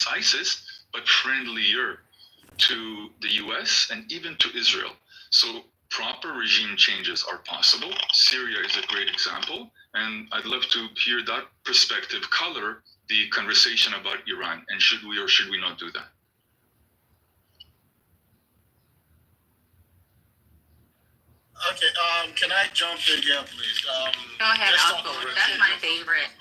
ISIS, but friendlier to the US and even to Israel. So proper regime changes are possible. Syria is a great example, and I'd love to hear that perspective color the conversation about Iran, and should we or should we not do that? Okay, can I jump in here, please? Go ahead, Uncle. That's my favorite.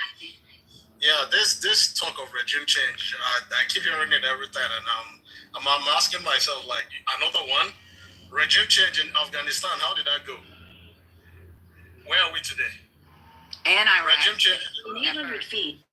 Yeah, this talk of regime change, I keep hearing it every time, and I'm asking myself, like, another one, regime change in Afghanistan, how did that go? Where are we today? And Iraq. Regime change. In 800 feet,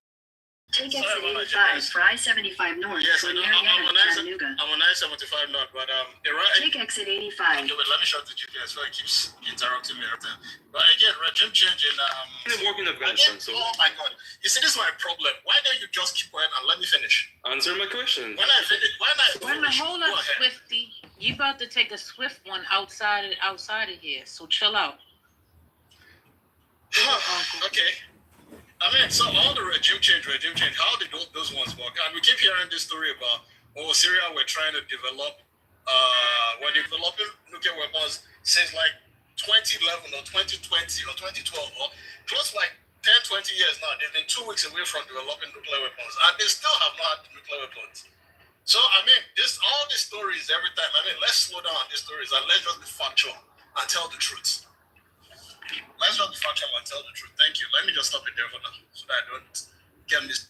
take exit 85 for I-75 North Yes, for I'm Chattanooga. on I-75 North, but Iran. Take exit 85. Okay, wait, let me shut the GPS, so it keeps interrupting me every time. But again, regime change in didn't work in Afghanistan, again, so oh my God! You see, this is my problem. Why don't you just keep quiet and let me finish? answer my question. When I finish, Hold up, Swifty. You about to take a swift one outside of here, so chill out. Okay. I mean, so all the regime change, how did those ones work? And we keep hearing this story about, Syria were trying to develop, were developing nuclear weapons since like 2011 or 2020 or 2012, or close like 10, 20 years now. They've been 2 weeks away from developing nuclear weapons, and they still have not had nuclear weapons. So, I mean, all these stories every time, let's slow down on these stories and let's just be factual and tell the truth. Let's just be factual and tell the truth. Thank you. Let me just stop it there for now so that I don't get missed.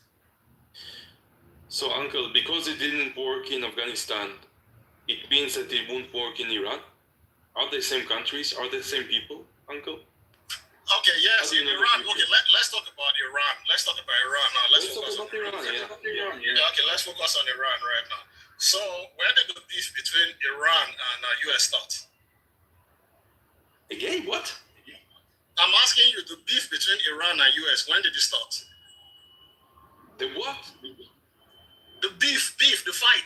So, Uncle, because it didn't work in Afghanistan, it means that it won't work in Iran? Are they same countries? Are they same people, Uncle? Okay, yes, in Iran. Okay, let's talk about Iran. Let's talk about Iran now. Let's focus on Iran. Yeah, okay, let's focus on Iran right now. So, where did the beef between Iran and US start? Again, what? I'm asking you, the beef between Iran and US, when did it start? The what? The beef, the fight,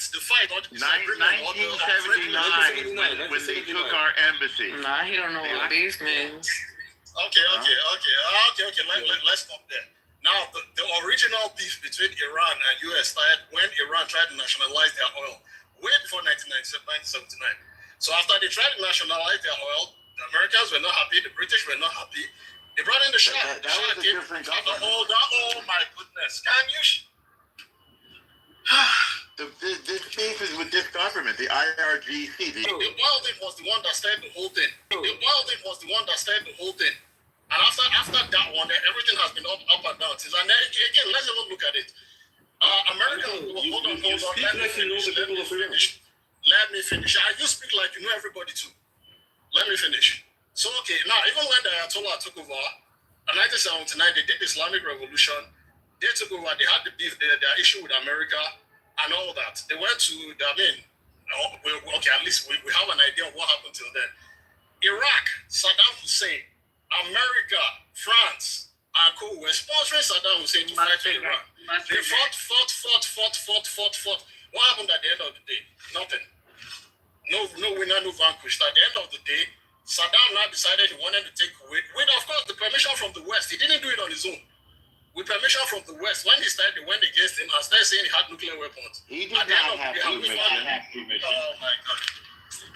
all the 1979 when they took our embassy. Nah, he don't know what beef means. Okay. Let's stop there. Now, the original beef between Iran and US started when Iran tried to nationalize their oil, way before 1979. So after they tried to nationalize their oil, the Americans were not happy, the British were not happy. They brought in the Shah. That was a different government. Oh my goodness. Can you? This beef is with this government, the IRGC. The oil thing was the one that started the whole thing. And after that one, everything has been up and down. And then, again, let's have a look at it. America, hold on. Let me finish. You speak like you know everybody too. Let me finish. So, okay, now, even when the Ayatollah took over, in 1979, they did the Islamic Revolution. They took over, they had the beef, their issue with America and all that. They went to, at least we have an idea of what happened till then. Iraq, Saddam Hussein, America, France, and co were sponsoring Saddam Hussein to fight for Iran. They fought. What happened at the end of the day? Nothing. No winner, no vanquished. At the end of the day, Saddam now decided he wanted to take Kuwait with, of course, the permission from the West. He didn't do it on his own. With permission from the West. When they went against him and started saying he had nuclear weapons. He did not have permission. Oh my God.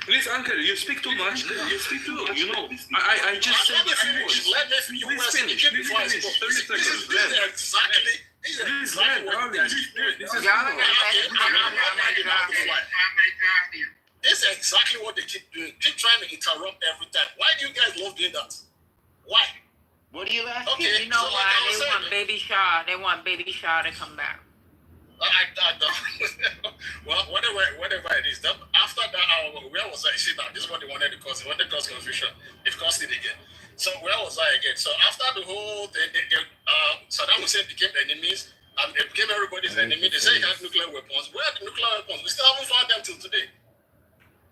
Please, Uncle, you speak too much. You speak too. I just said a few words. Let me finish. Please finish. 30 seconds. This is exactly what they are doing. This is exactly what they keep doing. Keep trying to interrupt every time. Why do you guys love doing that? Why? What are you asking? Okay, You know so why? like They want Baby Shaw. They want Baby Shaw to come back. I don't. Well, whatever it is. After that, where was I? See, now this is what they wanted to cause. They wanted to cause confusion. They've caused it again. So where was I again? So after the whole thing, Saddam Hussein became enemies. They became everybody's enemy. They say he had nuclear weapons. Where are the nuclear weapons? We still haven't found them till today.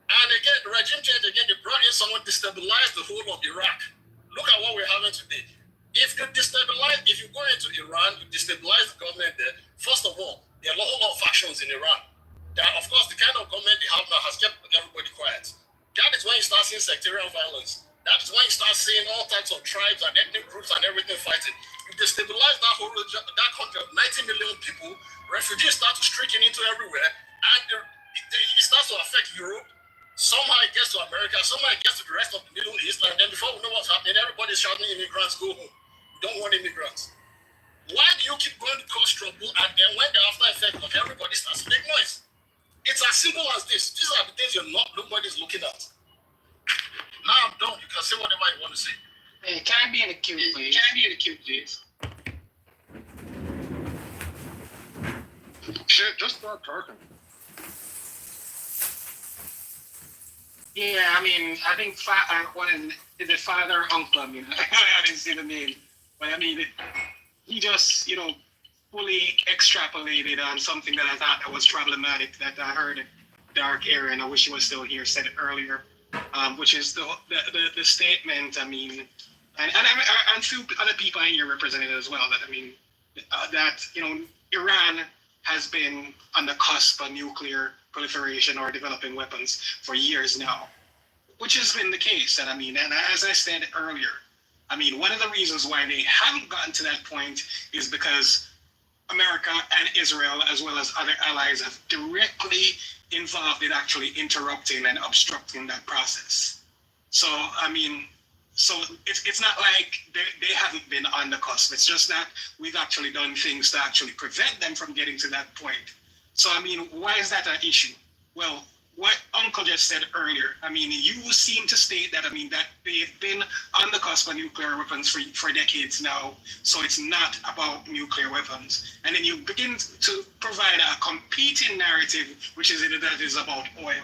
And again, the regime change again. They brought in someone to destabilize the whole of Iraq. Look at what we're having today. If you go into Iran, you destabilize the government there. First of all, there are a lot of factions in Iran. Of course, the kind of government they have now has kept everybody quiet. That is when you start seeing sectarian violence. That is when you start seeing all types of tribes and ethnic groups and everything fighting. If they stabilize that whole that country of 90 million people, refugees start to streaking into everywhere, and it starts to affect Europe. Somehow it gets to America, somehow it gets to the rest of the Middle East, and then before we know what's happening, everybody's shouting immigrants go home. We don't want immigrants. Why do you keep going to cause trouble, and then when the after effect of everybody starts to make noise? It's as simple as this. These are the things nobody's looking at. Now I'm done. You can say whatever you want to say. Hey, can I be in the queue, please? Shit, just start talking. Yeah, I mean, I think is it father or uncle? I mean, I didn't see the name, but I mean, he just fully extrapolated on something that I thought that was problematic that I heard Dark Aaron, I wish he was still here, said it earlier, which is the statement. I mean, and a few other people in here represented as well. That I mean, that Iran has been on the cusp of nuclear proliferation or developing weapons for years now, which has been the case. And I mean, and as I said earlier, I mean, one of the reasons why they haven't gotten to that point is because America and Israel, as well as other allies, have directly involved in actually interrupting and obstructing that process. So, I mean, it's not like they haven't been on the cusp. It's just that we've actually done things to actually prevent them from getting to that point. So, I mean, why is that an issue? Well, what Uncle just said earlier, I mean, you seem to state that, I mean, that they've been on the cusp of nuclear weapons for decades now, so it's not about nuclear weapons. And then you begin to provide a competing narrative, which is that is about oil,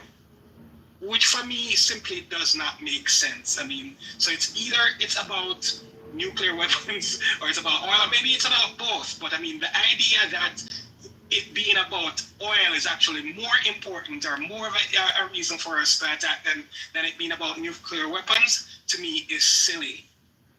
which for me simply does not make sense. I mean, so it's about nuclear weapons or it's about oil, or maybe it's about both, but I mean, the idea that it being about oil is actually more important or more of a reason for us to attack than it being about nuclear weapons, to me, is silly.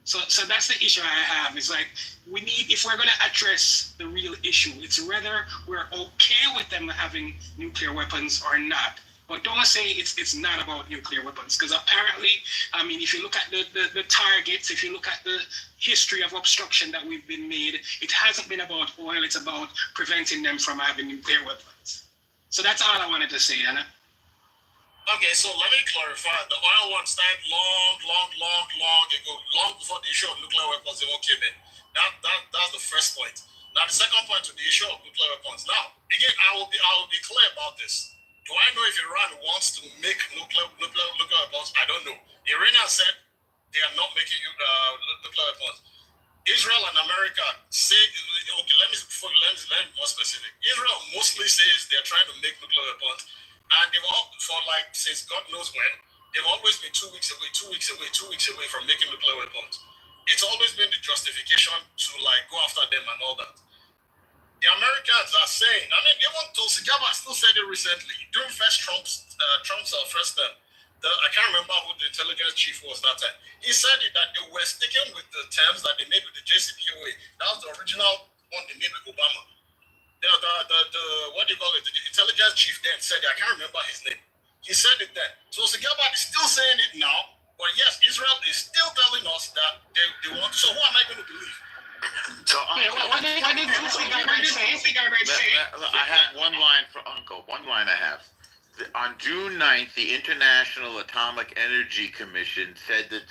So that's the issue I have. It's like, we need, if we're going to address the real issue, it's whether we're okay with them having nuclear weapons or not. But don't say it's not about nuclear weapons, because apparently, I mean, if you look at the targets, if you look at the history of obstruction that we've been made, it hasn't been about oil, it's about preventing them from having nuclear weapons. So that's all I wanted to say, Anna. Okay, so let me clarify. The oil one started long ago, long before the issue of nuclear weapons even came in. That's the first point. Now the second point to the issue of nuclear weapons. Now, again, I will be clear about this. Do I know if Iran wants to make nuclear weapons? I don't know. The Iranians said they are not making nuclear weapons. Israel and America say, okay, let me be more specific. Israel mostly says they are trying to make nuclear weapons, and they've all, for like since God knows when, they've always been 2 weeks away from making nuclear weapons. It's always been the justification to like go after them and all that. The Americans are saying, I mean, even Tulsi Gabbard still said it recently during Trump's first term. I can't remember who the intelligence chief was that time. He said that they were sticking with the terms that they made with the JCPOA. That was the original one they made with Obama. The what do you call it? The intelligence chief then said, I can't remember his name. He said it then. Tulsi Gabbard is still saying it now. But yes, Israel is still telling us that they want. So who am I going to believe? So, What did Tulsi Gabbard say? I have one line for Uncle. One line I have. On June 9th, the International Atomic Energy Commission said that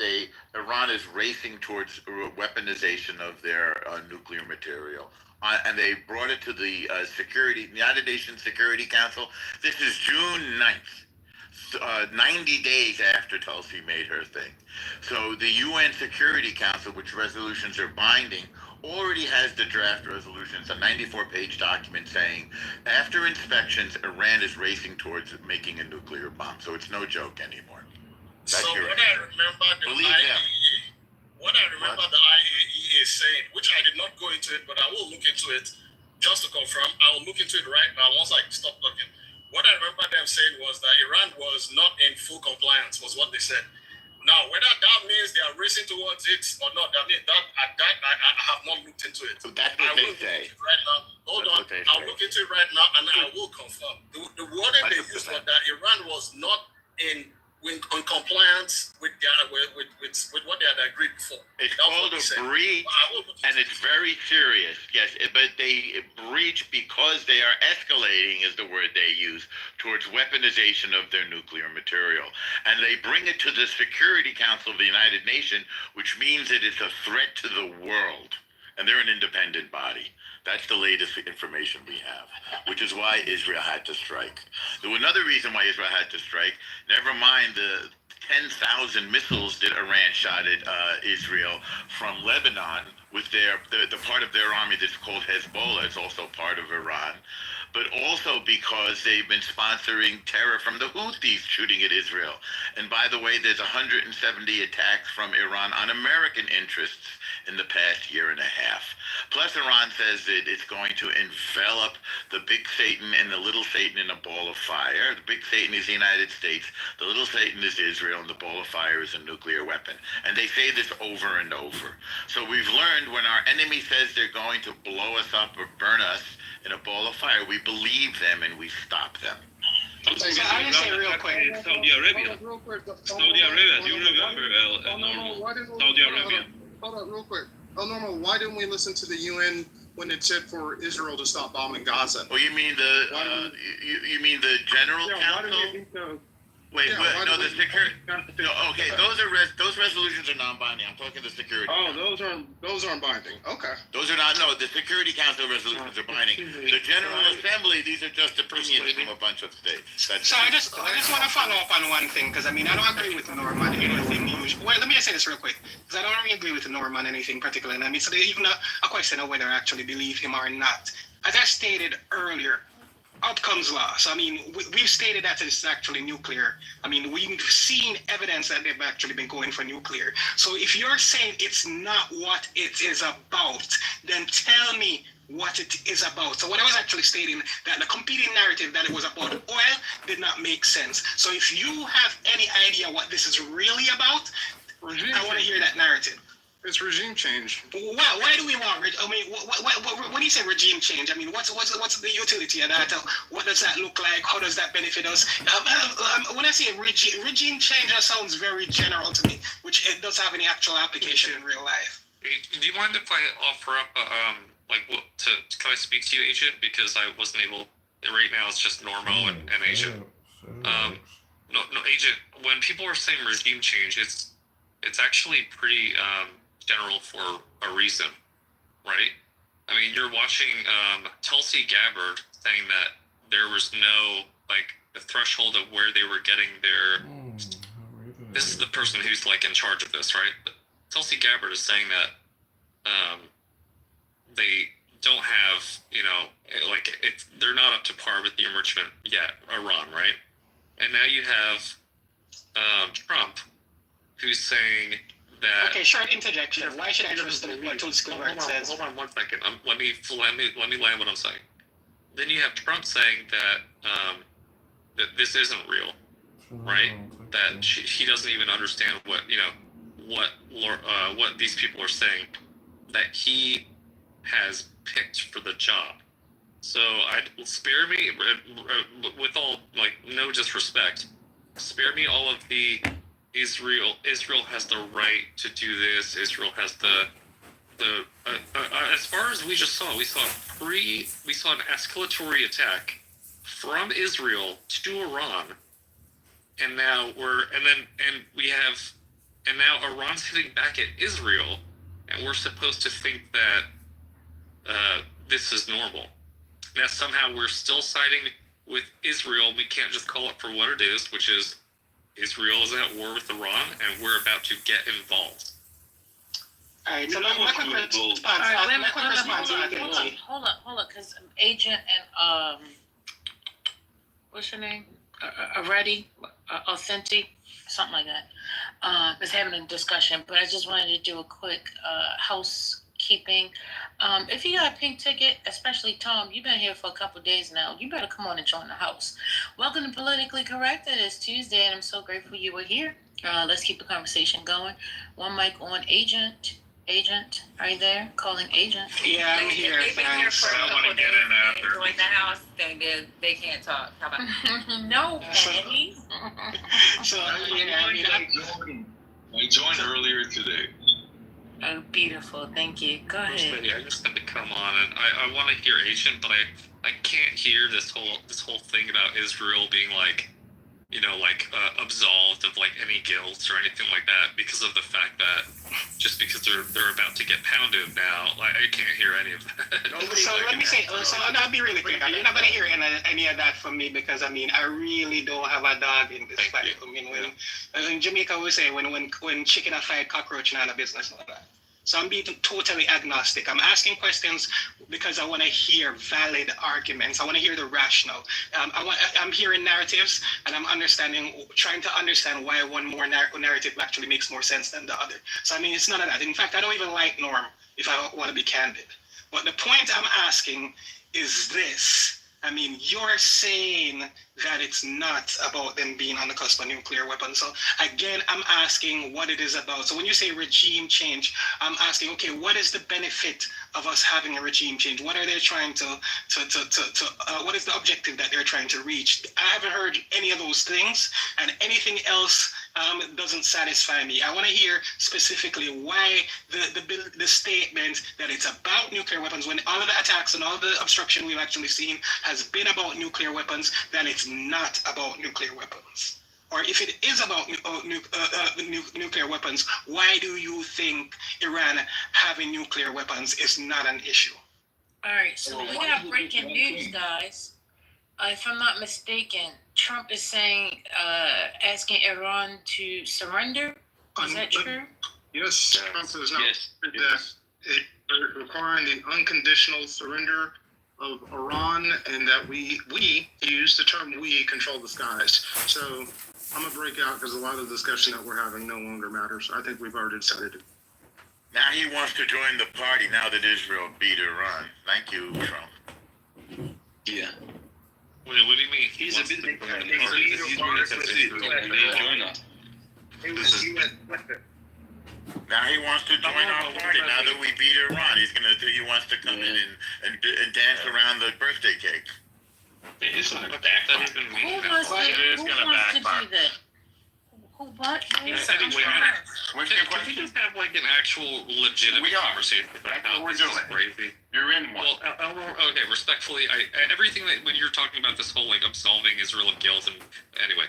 Iran is racing towards weaponization of their nuclear material. And they brought it to the United Nations Security Council. This is June 9th. 90 days after Tulsi made her thing. So the UN Security Council, which resolutions are binding, already has the draft resolutions, a 94-page document saying, after inspections, Iran is racing towards making a nuclear bomb. So it's no joke anymore. That's so what I remember the IAEA is saying, which I did not go into it, but I will look into it just to confirm. I will look into it right now once I stop talking. What I remember them saying was that Iran was not in full compliance, was what they said. Now, whether that means they are racing towards it or not, I mean, I have not looked into it. So that's what they say. Right now. Hold on. I'll look into it right now, and I will confirm. The wording they used was that Iran was not in compliance with what they had agreed before. It's called a breach, and it's very serious. Yes, but they breach because they are escalating, is the word they use, towards weaponization of their nuclear material. And they bring it to the Security Council of the United Nations, which means that it's a threat to the world. And they're an independent body. That's the latest information we have, which is why Israel had to strike. There was another reason why Israel had to strike. Never mind the 10,000 missiles that Iran shot at Israel from Lebanon with the part of their army that's called Hezbollah. It's also part of Iran. But also because they've been sponsoring terror from the Houthis shooting at Israel. And by the way, there's 170 attacks from Iran on American interests in the past year and a half. Plus, Iran says that it's going to envelop the big Satan and the little Satan in a ball of fire. The big Satan is the United States, the little Satan is Israel, and the ball of fire is a nuclear weapon. And they say this over and over. So we've learned when our enemy says they're going to blow us up or burn us in a ball of fire, we believe them and we stop them. So I just say real quick. Saudi Arabia. Saudi Arabia, do you remember Saudi Arabia? Hold on, real quick. Normal, why didn't we listen to the UN when it said for Israel to stop bombing Gaza? Oh, you mean you mean the General Council? Wait, no, the security. No, okay, those resolutions are non-binding. I'm talking the security. Oh, those aren't binding. Okay. Those are not. No, the Security Council resolutions are binding. The General Assembly, these are just opinions from a bunch of states. So I just want to follow up on one thing because I mean I don't agree with Norman anything. Well, let me just say this real quick because I don't really agree with Norman anything particular. And I mean, so there's even a question of whether I actually believe him or not. As I stated earlier, outcomes law. So I mean, we've stated that it's actually nuclear. I mean, we've seen evidence that they've actually been going for nuclear. So if you're saying it's not what it is about, then tell me what it is about. So what I was actually stating that the competing narrative that it was about oil did not make sense. So if you have any idea what this is really about, I want to hear that narrative. It's regime change. Well, why do we want? I mean, when you say regime change, I mean, what's the utility of that? What does that look like? How does that benefit us? When I say regime change, that sounds very general to me, which it doesn't have any actual application in real life. Do you mind if I offer up, can I speak to you, Agent? Because I wasn't able. Right now, it's just Normo and Agent. No, Agent. When people are saying regime change, it's actually pretty general for a reason, right? I mean, you're watching Tulsi Gabbard saying that there was no, the threshold of where they were getting their... This is the person who's, in charge of this, right? But Tulsi Gabbard is saying that they don't have, they're not up to par with the enrichment yet, Iran, right? And now you have Trump, who's saying that... Okay, short interjection. Why should I trust what Tulsi Gabbard says? Hold on 1 second. Let me land what I'm saying. Then you have Trump saying that that this isn't real, right? That he doesn't even understand what these people are saying. That he has picked for the job. So spare me, with all no disrespect, spare me all of the Israel has the right to do this. Israel has the as far as we saw an escalatory attack from Israel to Iran, and now Iran's hitting back at Israel, and we're supposed to think that this is normal. Now somehow we're still siding with Israel. We can't just call it for what it is, which is Israel is at war with Iran, and we're about to get involved. All right, so my quick response. Hold on, because Agent and what's your name? Authentic, something like that. Was having a discussion, but I just wanted to do a quick housekeeping. If you got a pink ticket, especially Tom, you've been here for a couple of days now. You better come on and join the house. Welcome to Politically Correct. It is Tuesday, and I'm so grateful you were here. Let's keep the conversation going. One mic on Agent. Agent, are you there? Calling Agent. Yeah, I'm here. They've been here for a couple days. Join the house, then they can't talk. How about no, Patty? I joined earlier today. Oh, beautiful. Thank you. Go First ahead. lady, I just had to come on, and I want to hear Agent, but I can't hear this whole thing about Israel being like, absolved of like any guilt or anything like that because of the fact that just because they're about to get pounded now, like I can't hear any of that. So let me say, so I'll be really clear. You're not going to hear any of that from me because I mean I really don't have a dog in this fight. I mean when in Jamaica we say when chicken a fight, cockroach not a business like that. So I'm being totally agnostic. I'm asking questions because I want to hear valid arguments. I want to hear the rationale. I'm hearing narratives and I'm trying to understand why one more narrative actually makes more sense than the other. So I mean, it's none of that. In fact, I don't even like Norm, if I want to be candid. But the point I'm asking is this. I mean, you're saying that it's not about them being on the cusp of nuclear weapons. So again, I'm asking what it is about. So when you say regime change, I'm asking, okay, what is the benefit of us having a regime change? What are they trying what is the objective that they're trying to reach? I haven't heard any of those things, and anything else doesn't satisfy me. I want to hear specifically why the statement that it's about nuclear weapons, when all of the attacks and all the obstruction we've actually seen has been about nuclear weapons, then it's not about nuclear weapons. Or if it is about nuclear weapons, why do you think Iran having nuclear weapons is not an issue? All right, so we got breaking news, guys. If I'm not mistaken, Trump is saying, asking Iran to surrender. Is that true? Yes, Trump has now requiring the unconditional surrender of Iran, and that we use the term we control the skies. So I'm gonna break out because a lot of the discussion that we're having no longer matters. I think we've already decided it. Now he wants to join the party now that Israel beat Iran. Thank you, Trump. Yeah. Wait, what do you mean? He's a bit join us. Now he wants to join our party. Now that we beat Iran, he wants to come in and dance around the birthday cake. It's not gonna backfire. Who wants to do that? Who what? Can we just have like an actual legitimate conversation about how this is crazy? You're in one. Well, okay, respectfully, everything that when you're talking about this whole like absolving Israel of guilt and anyway.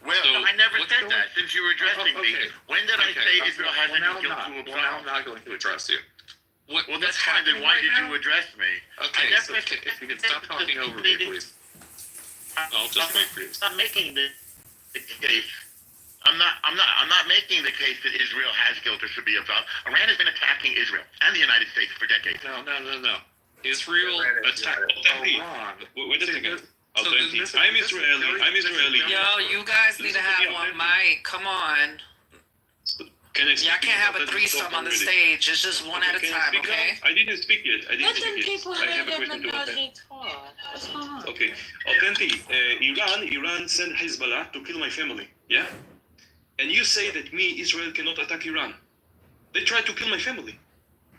Well, so, I never said that. Since you were addressing me, when did I say Israel has any guilt to absolve? Well, now I'm not going to address you. Well, that's fine. Then why did you address me? Okay, so if you could stop talking over me, please. I'll just wait for you. I'm making the case. I'm not making the case that Israel has guilt or should be absolved. Iran has been attacking Israel and the United States for decades. No. Israel attacked Iran. Wait a second. I'm Israeli. Yo, you guys need to have one mic. Come on. Y'all can't have a threesome on the stage. It's just one at a time, okay? I didn't speak yet. Let them people have their menage What's going on? Okay. Authentic. Iran sent Hezbollah to kill my family. Yeah? And you say that Israel cannot attack Iran. They tried to kill my family.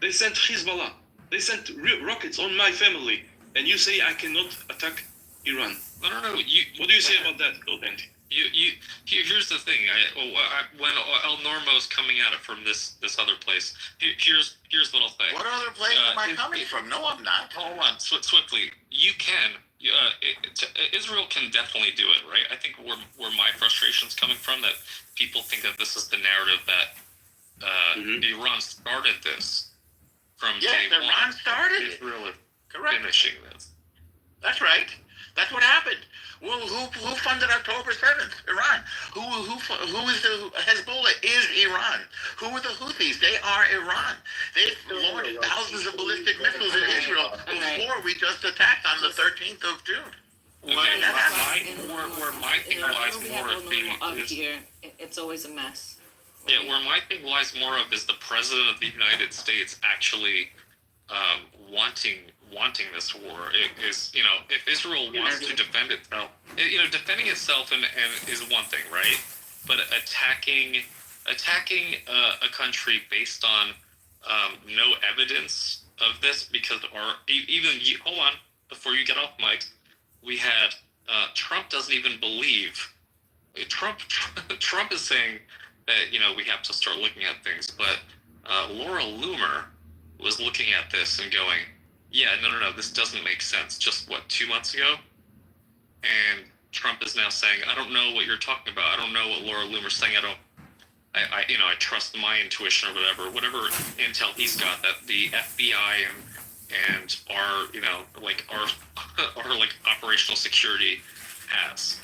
They sent Hezbollah. They sent rockets on my family. And you say I cannot attack Iran. No. What do you say about that, Authentic? Here's the thing. When El Normo's coming at it from this other place, here's what I'll say. What other place am I coming from? No, I'm not. Hold on, swiftly. You can. Israel can definitely do it, right? I think where my frustration's coming from, that people think that this is the narrative that Iran started this from day one. Iran started it. Israel is finishing this. That's right. That's what happened. Well, who funded October 7th? Iran. Who is the Hezbollah? Is Iran. Who are the Houthis? They are Iran. They've launched thousands of ballistic missiles in Israel before we just attacked on the 13th of June. Where my thing lies more of being it's always a mess. Yeah, where my thing lies more of is the president of the United States actually wanting this war. It is, if Israel wants to defend itself, defending itself and is one thing, right? But attacking a country based on no evidence of this, because hold on, before you get off mic, we had Trump doesn't even believe. Trump is saying that we have to start looking at things, but Laura Loomer was looking at this and going, yeah, no, this doesn't make sense. Just, 2 months ago? And Trump is now saying, I don't know what you're talking about. I don't know what Laura Loomer's saying. I trust my intuition or whatever intel he's got that the FBI and our, our operational security has.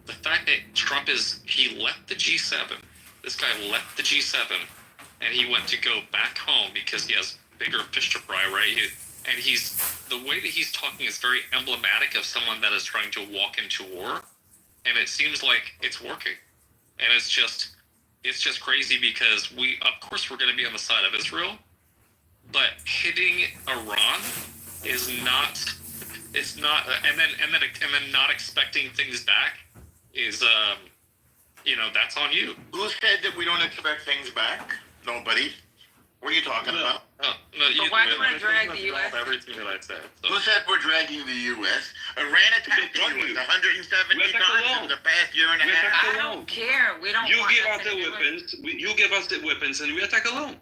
The fact that Trump he left the G7. This guy left the G7 and he went to go back home because he has bigger fish to fry, right? And the way that he's talking is very emblematic of someone that is trying to walk into war. And it seems like it's working. And it's just crazy because of course we're going to be on the side of Israel, but hitting Iran is not, and then not expecting things back is, that's on you. Who said that we don't expect things back? Nobody. What are you talking about? But why do you want to drag the U.S.? Everything that I said. So. Who said we're dragging the U.S.? Iran attacked the U.S. 170 times in the past year and a half. I don't care. We don't. You want give us nothing the to do with- weapons. You give us the weapons, and we attack alone.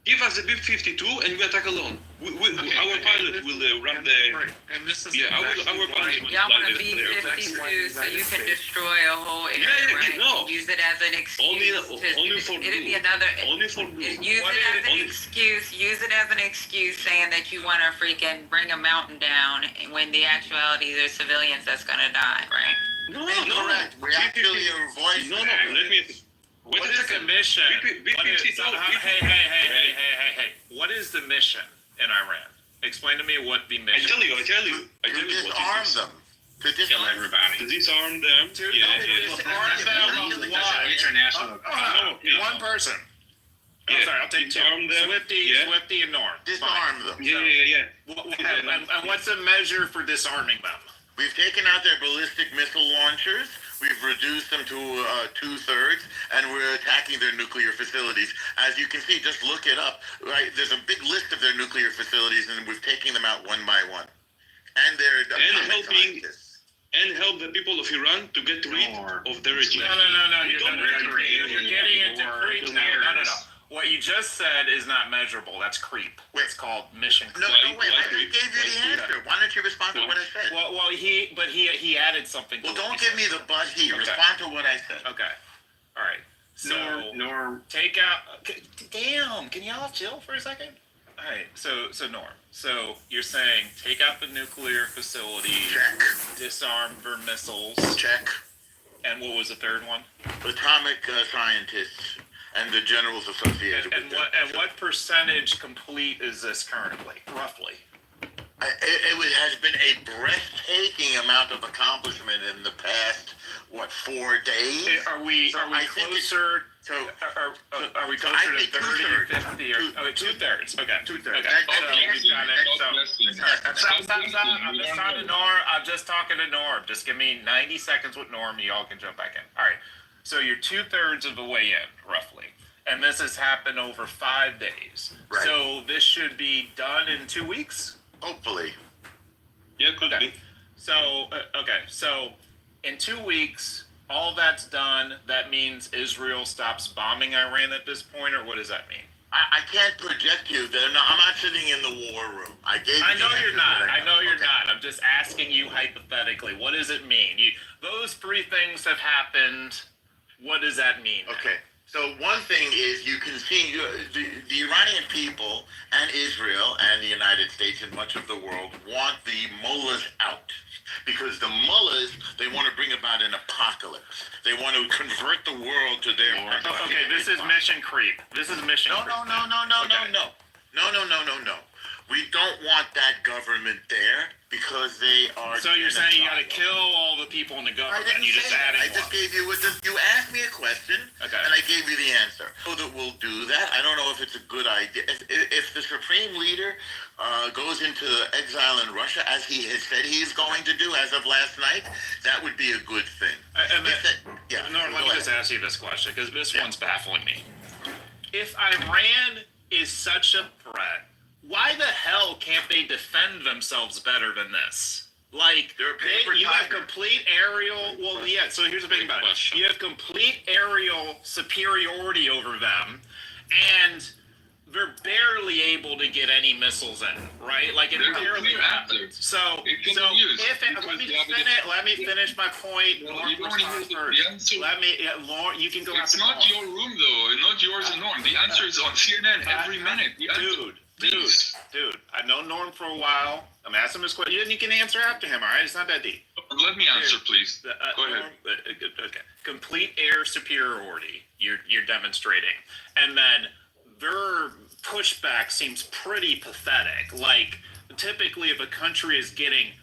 Give us the B-52, and we attack alone. Our pilot will run the. And this is Our pilot will Y'all fly want to this be there. 52 so you can destroy a whole area, Yeah, right? no. Use it as an excuse. Only for It'd be blue. another. Only for blue. Use it as an excuse. Use it as an excuse, saying that you want to freaking bring a mountain down when the actuality there's civilians that's gonna die, right? No. Incorrect. We actually avoid. No. Let me. Wait What a is second. the mission? B-52. Hey. What is the mission in Iran? Explain to me what the I mission tell you. To disarm them. To disarm everybody. To disarm them. Disarm them of what? International. One person. Yeah. Sorry, I'll take two. Disarm them. Swifty and Norm. Disarm them. Yeah. And what's the measure for disarming them? We've taken out their ballistic missile launchers. We've reduced them to 2/3, and we're attacking their nuclear facilities. As you can see, just look it up. Right, there's a big list of their nuclear facilities, and we're taking them out one by one. And they're atomic scientists. And help the people of Iran to get rid of their regime. No. You're getting into creep. No. What you just said is not measurable. That's creep. It's called mission creep. No, wait. I just gave you the answer. Why don't you respond to what I said? Well, he added something. Well, don't give me the but he. Respond to what I said. Okay. All right. So Norm. take out. Damn. Can y'all chill for a second? All right. So Norm. So you're saying take out the nuclear facilities. Check. Disarm their missiles. Check. And what was the third one? Atomic scientists and the generals associated with them. And what percentage complete is this currently, roughly? It has been a breathtaking amount of accomplishment in the past, 4 days? Are we closer? Are we closer to 30 or 50 or 2/3? Okay, 2/3. Okay. I'm just talking to Norm. Just give me 90 seconds with Norm. You all can jump back in. All right. So you're 2/3 of the way in, roughly. And this has happened over 5 days. Right. So this should be done in 2 weeks? Hopefully. Yeah, could be. So, so in 2 weeks, all that's done. That means Israel stops bombing Iran at this point, or what does that mean? I can't project you. I'm not sitting in the war room. I know you're not. I know you're not. I'm just asking you hypothetically. What does it mean? Those 3 things have happened. What does that mean? Okay. So one thing is you can see the Iranian people and Israel and the United States and much of the world want the mullahs out. Because the mullahs, they want to bring about an apocalypse. They want to convert the world to their... Okay, this is mission creep. This is mission creep. No. We don't want that government there because they are... So you're saying you got to kill all the people in the government. I just gave you... You asked me a question, and I gave you the answer. So that we'll do that. I don't know if it's a good idea. If the supreme leader goes into exile in Russia, as he has said he is going to do as of last night, that would be a good thing. Let me just ask you this question, because this one's baffling me. If Iran is such a threat, why the hell can't they defend themselves better than this? Like, you have complete aerial... Well, yeah, so here's the thing about it. You have complete aerial superiority over them, and they're barely able to get any missiles in, right? Like it barely happens. So let me finish my point. Well, you don't even the answer. Lauren, you can go. It's not your room though, not yours and Norm. The answer is on CNN every minute. Dude, I've known Norm for a while. I'm asking him this question. You can answer after him, all right? It's not that deep. Let me answer, please. Go ahead. Okay. Complete air superiority you're demonstrating. And then their pushback seems pretty pathetic. Like, typically if a country is getting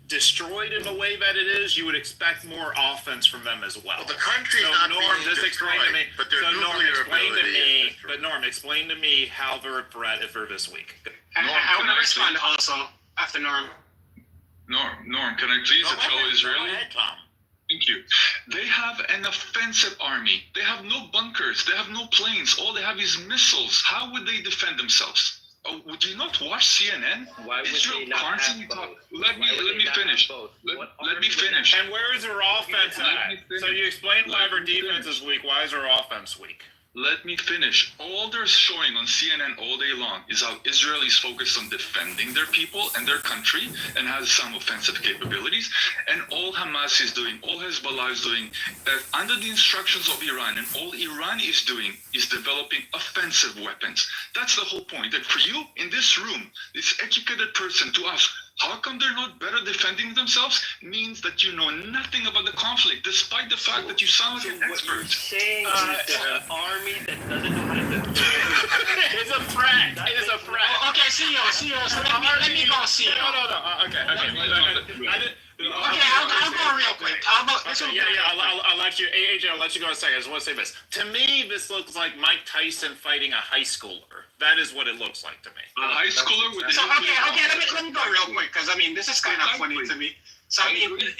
destroyed in the way that it is, you would expect more offense from them as well. Well, the country's not Norm, being just destroyed, explain to me. but their nuclear ability is destroyed. But Norm, explain to me how they're a threat if they're this weak. I want to respond also after Norm. Norm, can I please tell Israeli? Go ahead, Tom. Thank you. They have an offensive army. They have no bunkers. They have no planes. All they have is missiles. How would they defend themselves? Would you not watch CNN? Why would Israel they not constantly have both? Let me finish. Let me finish. And where is their offense at? So you explained why their defense is weak. Why is their offense weak? Let me finish. All they're showing on CNN all day long is how Israel is focused on defending their people and their country and has some offensive capabilities. And all Hamas is doing, all Hezbollah is doing, under the instructions of Iran, and all Iran is doing is developing offensive weapons. That's the whole point. That for you in this room, this educated person, to ask, how come they're not better defending themselves, means that you know nothing about the conflict, despite the fact that you sound like an expert. Saying an army that doesn't know how to defend. It's a threat. It is a threat. Okay, CEO. Let me go, CEO. No. Okay. Okay, I'll go real quick. I'll let you, AJ, I'll let you go in a second. I just want to say this. To me, this looks like Mike Tyson fighting a high schooler. That is what it looks like to me. A high schooler with let me go real quick, because, this is kind of funny to me. So, here's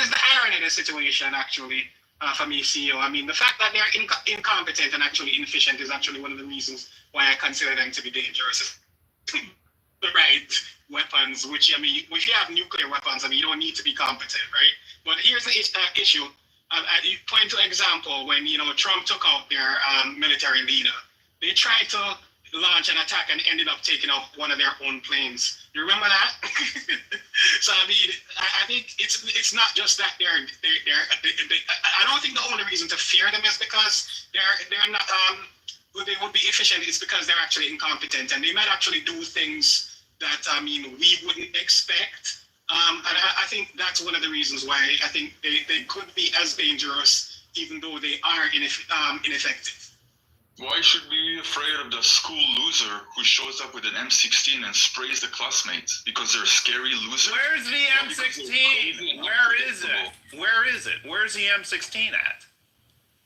the irony of the situation, actually, for me, CEO. The fact that they're incompetent and actually inefficient is actually one of the reasons why I consider them to be dangerous. The right weapons, which if you have nuclear weapons, you don't need to be competent, right? But here's the issue. You point to example when Trump took out their military leader. They tried to launch an attack and ended up taking off one of their own planes. You remember that? So I think it's not just that they're I don't think the only reason to fear them is because they're not they would be efficient. It's because they're actually incompetent, and they might actually do things that we wouldn't expect. And I think that's one of the reasons why I think they could be as dangerous, even though they are ineffective. Why should we be afraid of the school loser who shows up with an M16 and sprays the classmates because they're a scary loser? Where's the M16? Where is it? Where's the M16 at?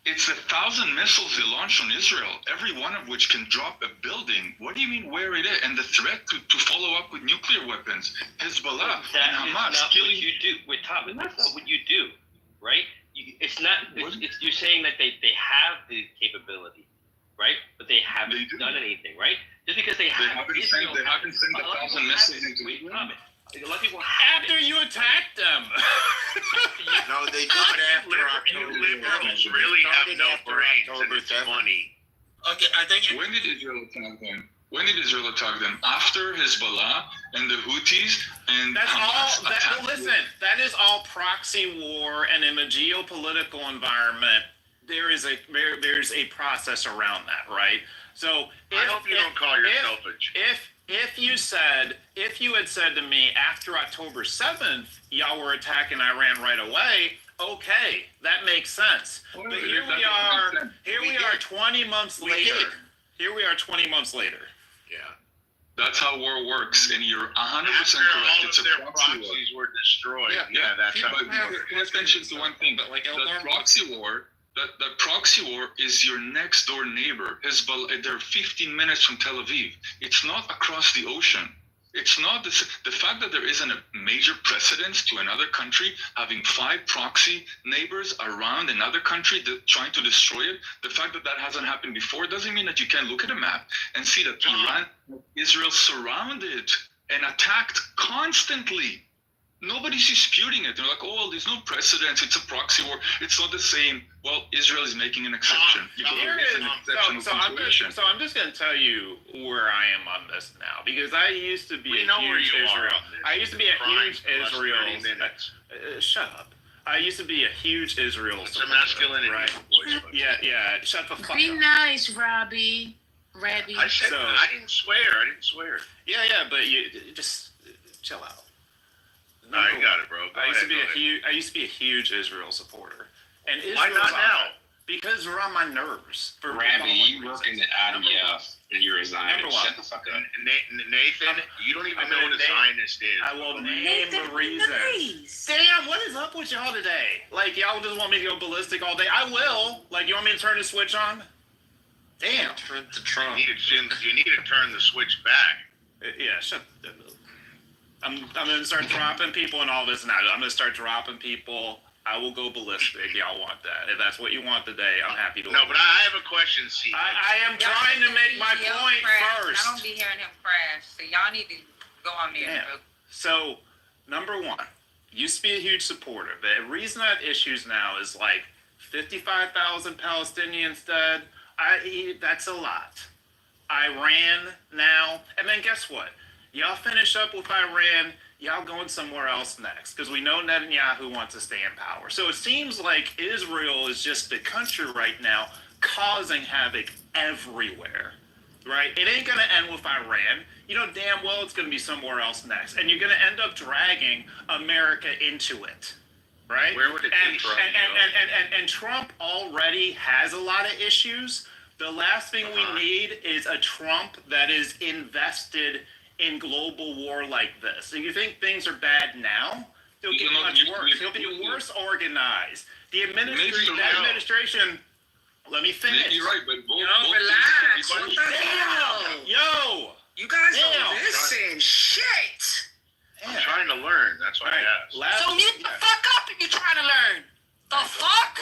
It's 1,000 missiles they launched on Israel, every one of which can drop a building. What do you mean where it is? And the threat to follow up with nuclear weapons, Hezbollah and Hamas killing. What you do with Tom. That's not what you do, right? It's not. You're saying that they have the capability, right? But they haven't done anything, right? Just because they haven't sent 1,000 missiles into Israel. A lot of people after you attacked them. No, they did it after October. Liberals really have no brains, and it's funny. Okay, I think. When did Israel attack them? After Hezbollah and the Houthis and Hamas attacked them. Listen, that is all proxy war, and in a geopolitical environment, there's a process around that, right? So I hope you don't call yourself If you had said to me after October 7th, y'all were attacking Iran right away, okay, that makes sense. But here we are 20 months later. Here we are 20 months later. Yeah. That's how war works, and you're 100% After correct. all It's of a their proxy war. proxies were destroyed. Yeah, that's how but pay attention to one thing. The proxy war. The proxy war is your next door neighbor. Hezbollah, they're 15 minutes from Tel Aviv. It's not across the ocean. It's not the fact that there isn't a major precedence to another country having 5 proxy neighbors around another country trying to destroy it. The fact that hasn't happened before doesn't mean that you can't look at a map and see that Iran, Israel surrounded and attacked constantly. Nobody's disputing it. They're like, oh, well, there's no precedence. It's a proxy war. It's not the same. Well, Israel is making an exception. So I'm just going to tell you where I am on this now, because I used to be a huge Israel. I used to be a huge Israel. Shut up. I used to be a huge Israel. It's a masculinity, right? Yeah. Shut the fuck Be up. nice, Robbie. Rabbi. I said I didn't swear. Yeah, but you just chill out. No, I got it, bro. I used to be a huge Israel supporter. And why not now? Because we're on my nerves. For Rabbi, you working at Adam, and you're a Zionist. Shut the fuck up. Nathan, you don't even know what a Zionist is. I will name the reason. Nice. Damn, what is up with y'all today? Like, y'all just want me to go ballistic all day? I will. Like, you want me to turn the switch on? Damn. Turn to Trump. You need to turn the switch back. Yeah, shut up. I'm going to start dropping people and all this now. I'm going to start dropping people. I will go ballistic. Y'all want that. If that's what you want today, I'm happy to. No, but I have a question, C. I am trying to make my point first. I don't be hearing him crash, so y'all need to go on mute. Yeah. So, number one, used to be a huge supporter. The reason I have issues now is like 55,000 Palestinians dead. That's a lot. Iran now. And then guess what? Y'all finish up with Iran, y'all going somewhere else next, because we know Netanyahu wants to stay in power. So it seems like Israel is just the country right now causing havoc everywhere, right? It ain't going to end with Iran. You know damn well it's going to be somewhere else next, and you're going to end up dragging America into it, right? Where would it be, and Trump already has a lot of issues. The last thing we need is a Trump that is invested in global war like this. So you think things are bad now? They'll get much worse. They'll be worse organized. The administration, let me finish. You're right, but both relax. What the hell? Yo! You guys don't listen. Shit! I'm trying to learn. That's why I asked. So mute the fuck up if you're trying to learn. The fuck?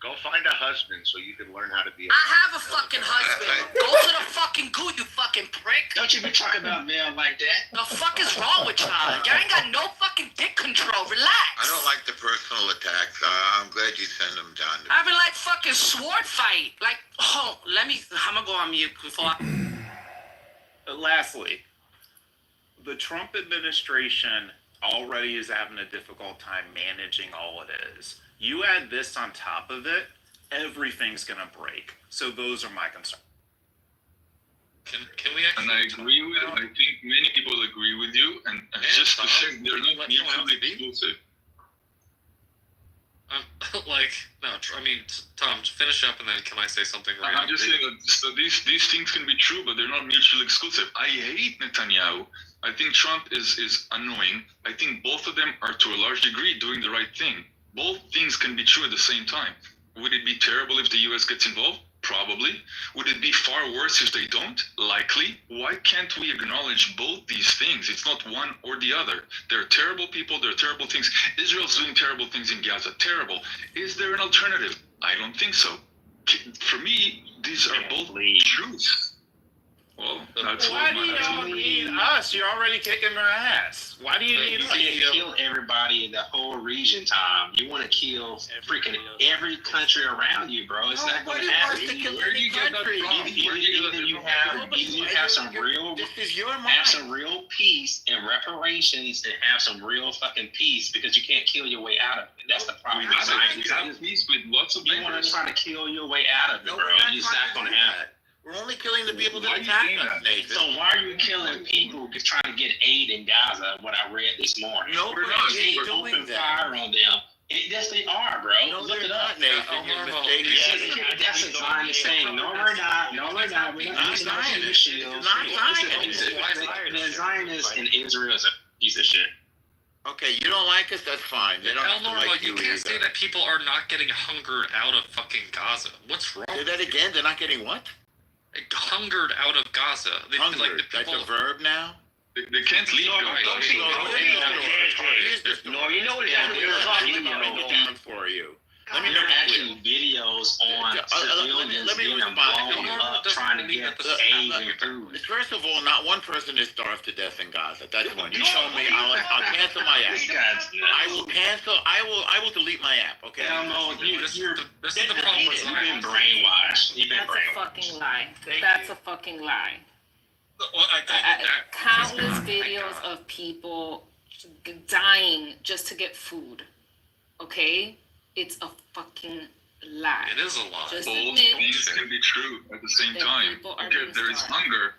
Go find a husband so you can learn how to be a I have a fucking husband. Go to the fucking goo, you fucking prick. Don't you be talking about men like that. The fuck is wrong with y'all? Y'all ain't got no fucking dick control. Relax. I don't like the personal attacks. I'm glad you send them down. I been like fucking sword fight. Like, I'm gonna go on mute before Lastly, the Trump administration already is having a difficult time managing all it is. You add this on top of it, everything's gonna break. So those are my concerns. Can we actually? And I agree with. I think many people agree with you, and just to say they're not mutually exclusive. Tom, finish up, and then can I say something right? I'm just saying that so these things can be true, but they're not mutually exclusive. I hate Netanyahu. I think Trump is annoying. I think both of them are to a large degree doing the right thing. Both things can be true at the same time. Would it be terrible if the U.S. gets involved? Probably. Would it be far worse if they don't? Likely. Why can't we acknowledge both these things? It's not one or the other. There are terrible people, there are terrible things. Israel's doing terrible things in Gaza. Terrible. Is there an alternative? I don't think so. For me, these are both truths. Well, that's why do y'all need us? You're already kicking their ass. Why do you need us? You can't kill everybody in the whole region, Tom. You want to kill freaking every country around you, bro. It's not going to happen. Where do you get that from? Either you have some real, have some real peace and reparations, and have some real fucking peace, because you can't kill your way out of it. That's the problem. With lots of you want to try to kill your way out of it, bro. It's not going to happen. We're only killing the people that attack us, Nathan. So why are you killing people trying to get aid in Gaza? What I read this morning. No, we're not doing open that. fire on them. Yes, they are, bro. No, look it up, Nathan. You're mistaken. That's a Zionist thing. No, we're not. No, we're not. We're not Zionist. The Zionist in Israel is a piece of shit. Okay, you don't like us? That's fine. They don't have to like you can't say that people are not getting hungered out of fucking Gaza. What's wrong? Say that again. They're not getting what? Hungered out of Gaza. Hungered. Like the people, that's a verb now? They can't leave. No, you know what it is. For you. There are actually videos on Let me respond. Trying to get aid and food. First of all, not one person is starved to death in Gaza. That's one. You show me, I'll cancel my app. I will cancel. I will delete my app. Okay. This is the problem with You've been brainwashed. You've been That's a brainwashed. fucking lie. That's a fucking lie. Well, Countless videos of people dying just to get food. Okay? It's a fucking lie. It is a lie. Just Both admit things can be true at the same that time. people are Okay, being there is starved. hunger,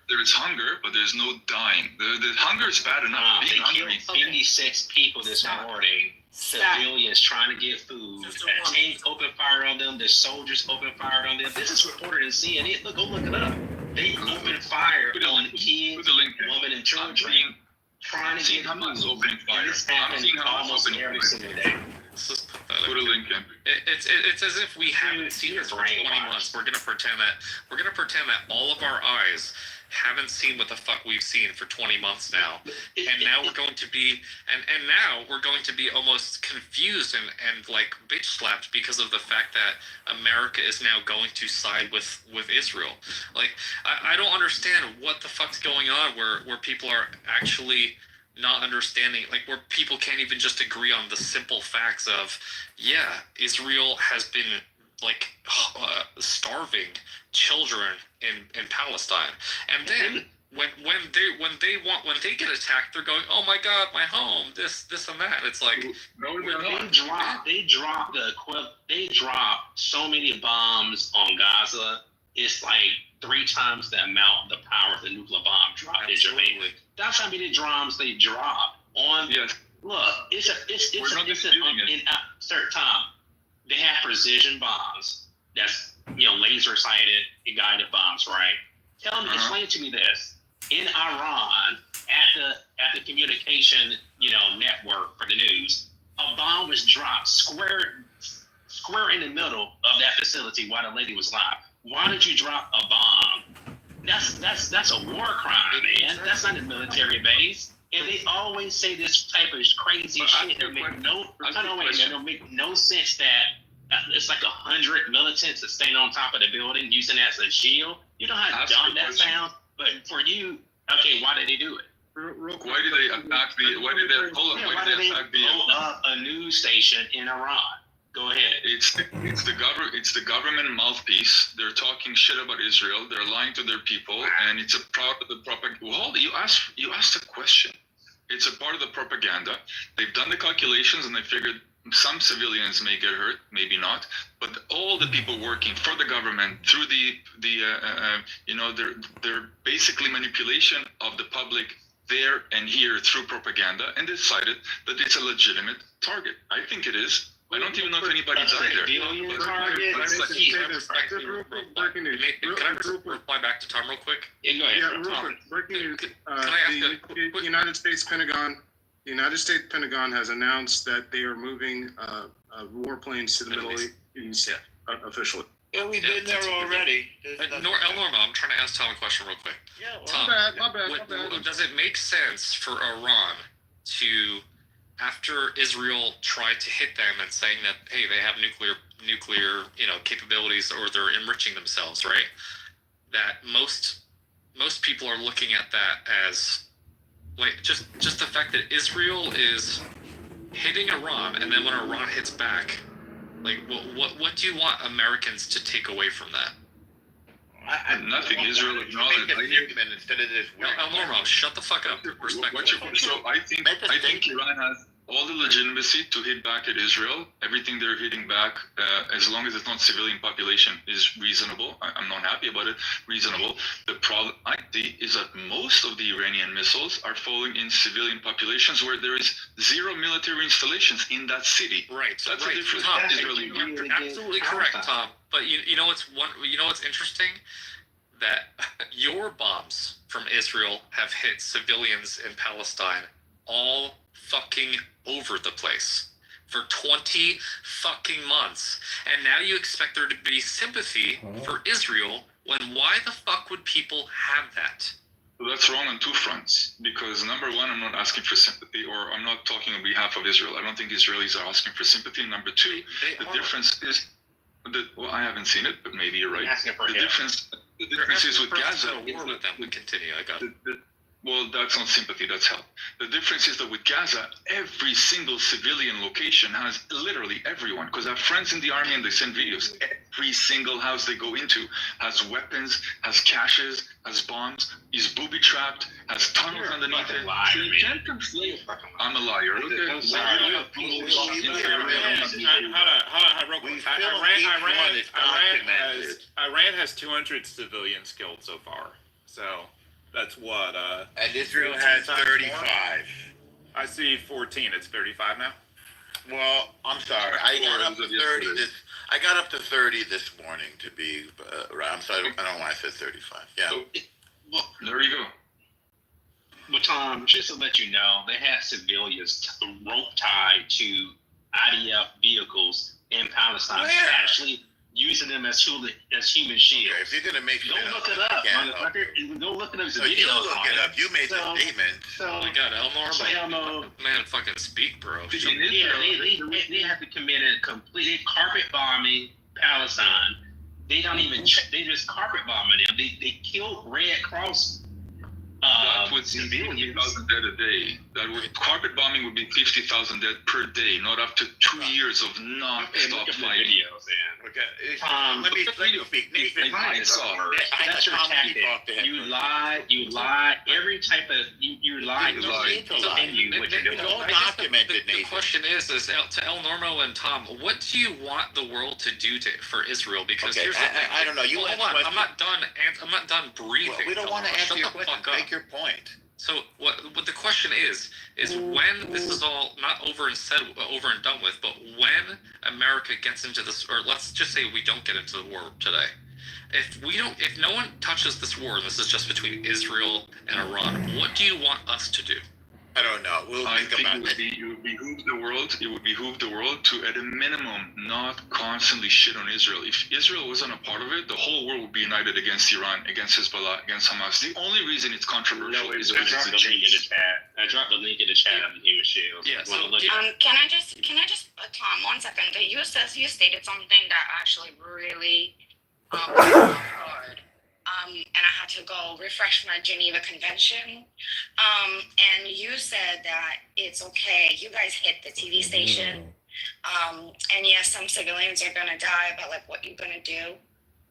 but there's no dying. The hunger is bad enough. They Being killed hungry. 56 people this morning. Civilians trying to get food. A tank opened fire on them. The soldiers opened fire on them. This is reported in CNN. Look, go look it up. They opened fire on kids, women, and children trying to get Hamas food. opening fire. And this I'm happens seeing Hamas almost opening every fire. single day. Put a link in. It's as if we haven't seen this for 20 months. We're gonna pretend that all of our eyes haven't seen what the fuck we've seen for 20 months now, and now we're going to be almost confused and like bitch slapped because of the fact that America is now going to side with Israel. Like I don't understand what the fuck's going on where people are actually not understanding, like where people can't even just agree on the simple facts of, yeah, Israel has been like starving children in Palestine, and then when they get attacked, they're going, oh my god, my home, this and that. It's like They dropped so many bombs on Gaza. It's like 3 times the amount, the power of the nuclear bomb dropped in Jamaica. That's how many drums they dropped on. Yes. Look, it's in certain time. They have precision bombs. That's laser sighted guided bombs, right? Explain to me this. In Iran, at the communication network for the news, a bomb was dropped square in the middle of that facility while the lady was live. Why did you drop a bomb? That's a war crime, man. That's not a military base. And they always say this type of crazy shit that make don't make no sense that it's like 100 militants that stand on top of the building using that as a shield. You know how dumb that sounds? But for you, okay, why did they do it? Real quick. Why did they attack blow up a news station in Iran? Go ahead. It's the government mouthpiece. They're talking shit about Israel. They're lying to their people, and it's a part of the propaganda. Well, you asked a question. It's a part of the propaganda. They've done the calculations, and they figured some civilians may get hurt, maybe not. But all the people working for the government through they're basically manipulation of the public there and here through propaganda, and decided that it's a legitimate target. I think it is. I don't even know if anybody died there. Can I reply back to Tom real quick? Yeah, go ahead. Yeah, real quick. Breaking news. The United States Pentagon has announced that they are moving warplanes to the Middle East officially. Yeah, we've been there already. Norma, I'm trying to ask Tom a question real quick. Yeah, well, Tom, my bad. Does it make sense for Iran to, after Israel tried to hit them and saying that, hey, they have nuclear capabilities, or they're enriching themselves, right? That most people are looking at that as like just the fact that Israel is hitting Iran, and then when Iran hits back, like what do you want Americans to take away from that? Nothing. Israel acknowledged. Instead of this Norma, shut the fuck up. So I think Iran has all the legitimacy to hit back at Israel. Everything they're hitting back, as long as it's not civilian population, is reasonable. I'm not happy about it. Reasonable. The problem I see is that most of the Iranian missiles are falling in civilian populations where there is zero military installations in that city. Right. That's right. the difference. Tom, Israeli. you're absolutely correct, Tom. But you know what's interesting? That your bombs from Israel have hit civilians in Palestine all fucking over the place for 20 fucking months, and now you expect there to be sympathy for Israel when why the fuck would people have that? So that's wrong on 2 fronts, because number one, I'm not asking for sympathy, or I'm not talking on behalf of Israel. I don't think Israelis are asking for sympathy. Number 2, the difference is Well, I haven't seen it, but maybe you're right. The difference is with Gaza. War with them. We continue. I got it. Well, that's not sympathy, that's help. The difference is that with Gaza, every single civilian location has literally everyone, because I have friends in the army and they send videos. Every single house they go into has weapons, has caches, has bombs, is booby-trapped, has tunnels underneath it. Liar, man. I'm a liar. Okay. Iran has 200 civilians killed so far. So that's what. And Israel has 35. I see 14. It's 35 now. Well, I'm sorry. I got up to 30 this. I got up to 30 this morning to be. I'm sorry. I don't know why I said 35. Yeah. Well, there you go. But Tom, just to let you know, they had civilians rope tied to IDF vehicles in Palestine, actually using them as human shields. Okay, if you're gonna make go look it up, motherfucker. Go look it up. So you look it up. You made the statement. Oh my God, Elnor, man, fucking speak, bro. Yeah, they have to commit a complete carpet bombing Palestine. They don't even check. They just carpet bombing them. They killed Red Cross. That would be 50,000 dead a day. Carpet bombing would be 50,000 dead per day, not up to 2 years of non-stop fighting. Okay, let me speak. That's your tactic. You lie. Every type of you lie. It's all documented, The question is to El Normo and Tom, what do you want the world to do for Israel? Because here's the thing. I don't know. You hold on. I'm not done breathing. Well, we don't want to answer your question. Make your point. So what the question is when this is all not over and done with, but when America gets into this, or let's just say we don't get into the war today. If no one touches this war, and this is just between Israel and Iran, what do you want us to do? I don't know. We'll think about it. It would behoove the world to, at a minimum, not constantly shit on Israel. If Israel wasn't a part of it, the whole world would be united against Iran, against Hezbollah, against Hamas. The only reason it's controversial is because it's the Jews. I dropped the link in the chat of the human shields. Yeah. So, can I just Tom, 1 second. You stated something that actually really hard. And I had to go refresh my Geneva Convention. And you said that it's okay. You guys hit the TV station. And yes, some civilians are going to die, but like, what you going to do?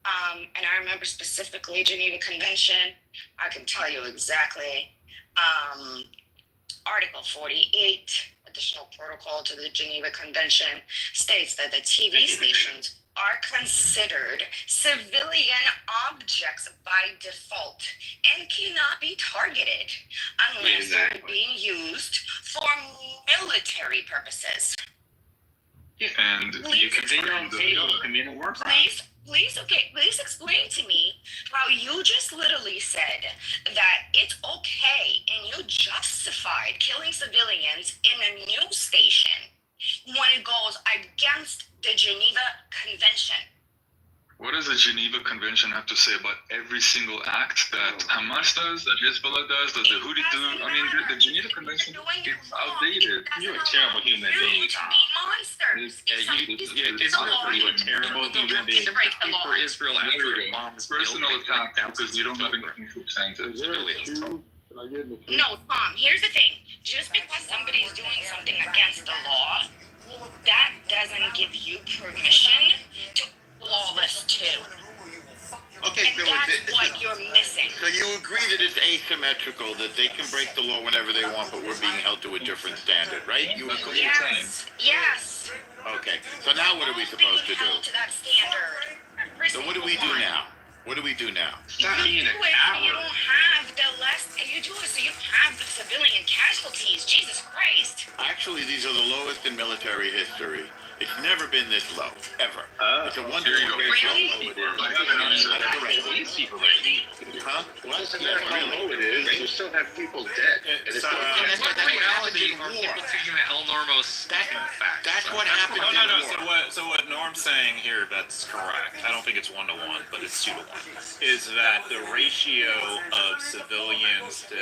And I remember specifically Geneva Convention. I can tell you exactly. Article 48, additional protocol to the Geneva Convention, states that the TV stations are considered civilian objects by default and cannot be targeted unless they're being used for military purposes. And please explain to me how you just literally said that it's okay and you justified killing civilians in a news station when it goes against the Geneva Convention. What does the Geneva Convention have to say about every single act that Hamas does, that Hezbollah does, that the Houthi do? I mean, the Geneva Convention is outdated. You're a terrible human being, Tom. Monsters. You're a terrible human being. For Israel after bombs personal attack because you don't have anything to say to civilians. No, Tom, here's the thing. Just because somebody's doing something against the law, that doesn't give you permission to lawless too. Okay, and that's what you're missing. So you agree that it's asymmetrical, that they can break the law whenever they want, but we're being held to a different standard, right? Yes. Okay, so now what are we supposed to do? To that standard. So what do we do now? What do we do now? Stop being a coward. You don't have the you do it so you don't have the civilian casualties. Jesus Christ. Actually, these are the lowest in military history. It's never been this low, ever. It's a wonderful Really? Huh? What? How low it is, you still have people dead. What reality are people taking the El Normo stacking facts? That's what happened. No. So what Norm's saying here, that's correct. I don't think it's 1-to-1, but it's 2-to-1. Is that the ratio of civilians to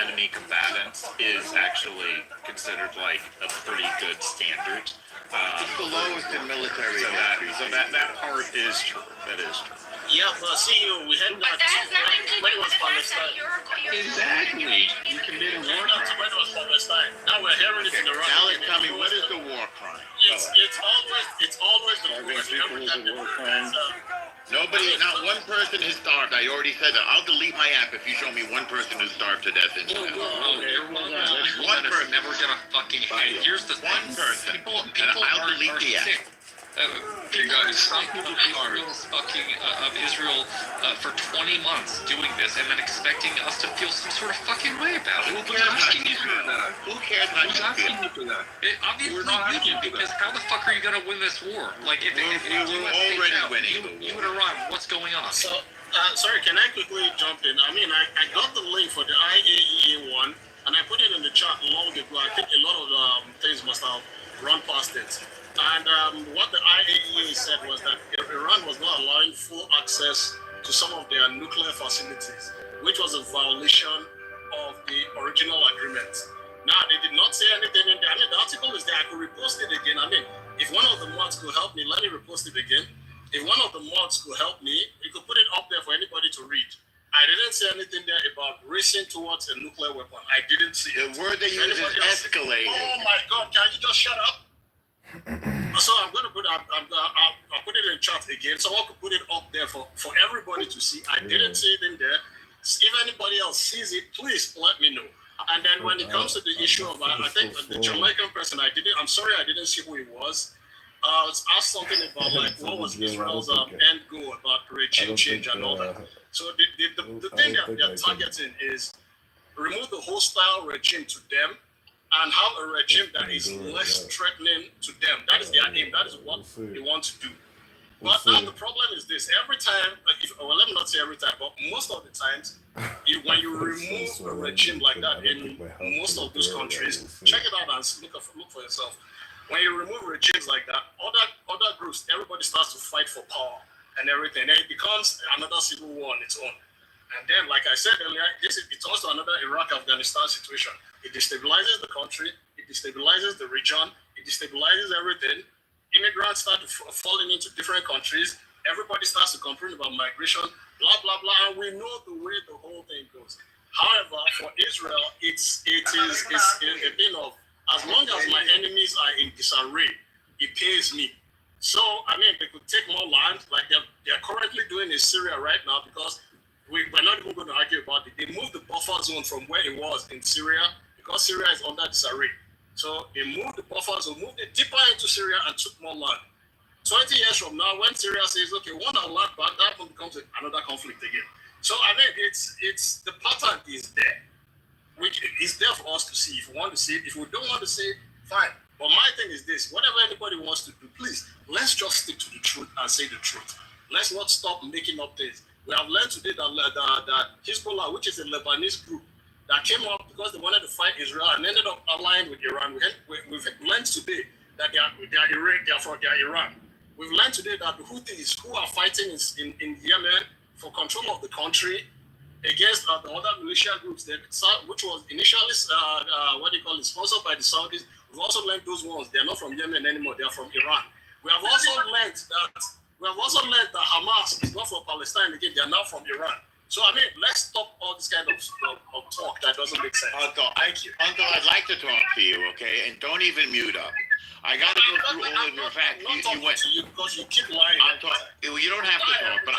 enemy combatants is actually considered like a pretty good standard. It's the lowest in military history. So that part is true. That is true. Yeah, but see, we had But that has nothing to do when it was with the fact Palestine. that you're Exactly. You committed war When crime. it was Palestine. Now we're hearing it in Iran. Now let's tell me, what is the war crime? It's always the push. Every time the Nobody, not one person has starved. I already said that. I'll delete my app if you show me one person who starved to death in China. One person never gonna fucking hate. Here's the one person. People I'll delete the app. You guys, of Israel for 20 months doing this and then expecting us to feel some sort of fucking way about it. Who cares how you feel? Who cares how you feel? Obviously you do, because how the fuck are you gonna win this war? Like if we're already winning the war. You and Iran, what's going on? So, sorry, can I quickly jump in? I mean, I got the link for the IAEA one, and I put it in the chat long ago. I think a lot of things must have run past it. And what the IAEA said was that Iran was not allowing full access to some of their nuclear facilities, which was a violation of the original agreement. Now, they did not say anything in there. I mean, the article is there. I could repost it again. I mean, if one of the mods could help me, let me repost it again. If one of the mods could help me, you could put it up there for anybody to read. I didn't say anything there about racing towards a nuclear weapon. I didn't see it. The word they use is escalating. Oh my God, can you just shut up? So I'm going to put I'll put it in chat again. Someone could put it up there for everybody to see. I didn't see it in there. If anybody else sees it, please let me know. And then when it comes to the issue of, I think the Jamaican person, I'm sorry I didn't see who he was. I was asked something about like what was Israel's end goal about regime change and all that. So the thing that they're targeting is remove the hostile regime to them and have a regime that is less threatening to them. That is their aim. That is what they want to do. But now the problem is this: every time, let me not say every time, but most of the times, when you remove a regime like that in most of those countries, check it out and look for yourself. When you remove regimes like that, other groups, everybody starts to fight for power and everything. And it becomes another civil war on its own. And then, like I said earlier, it's also another Iraq-Afghanistan situation. It destabilizes the country, it destabilizes the region, it destabilizes everything. Immigrants start falling into different countries. Everybody starts to complain about migration, blah, blah, blah. And we know the way the whole thing goes. However, for Israel, it is a thing of, as long as my enemies are in disarray, it pays me. So, I mean, they could take more land, like they're currently doing in Syria right now, because we're not even going to argue about it. They moved the buffer zone from where it was in Syria, because Syria is under disarray. So they moved the buffer zone, moved it deeper into Syria and took more land. 20 years from now, when Syria says, okay, we want our land back, that becomes another conflict again. So, I mean, it's the pattern is there. It's there for us to see. If we want to see it, if we don't want to see it, fine. But my thing is this: whatever anybody wants to do, please, let's just stick to the truth and say the truth. Let's not stop making up things. We have learned today that Hezbollah, which is a Lebanese group, that came up because they wanted to fight Israel and ended up aligned with Iran. We've learned today that they are from Iran. We've learned today that the Houthis, who are fighting in Yemen for control of the country, against the other militia groups, which was initially, sponsored by the Saudis. We've also learned those ones, they're not from Yemen anymore, they're from Iran. We have also learned that Hamas is not from Palestine again, they're now from Iran. So, I mean, let's stop all this kind of talk that doesn't make sense. Thank you. Uncle, I'd like to talk to you, okay? And don't even mute up. I got to go through all of your facts. You went. Because you keep lying. You don't have to talk, but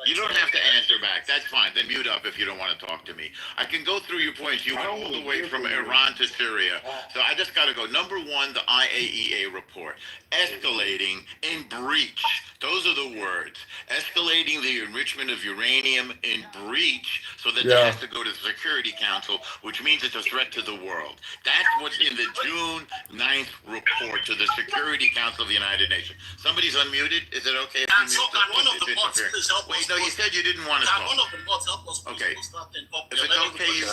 you don't have to answer back. That's fine. Then mute up if you don't want to talk to me. I can go through your points. You went all the way from Iran to Syria. So I just got to go. Number one, the IAEA report. Escalating in breach. Those are the words. Escalating the enrichment of uranium in breach so that it has to go to the Security Council, which means it's a threat to the world. That's what's in the June 9th report to the Security Council of the United Nations. Somebody's unmuted. Is it okay if you mute? One of the bots, please help us. Wait, no, you said you didn't want to talk. One of the bots, help us. Okay. If it's okay, you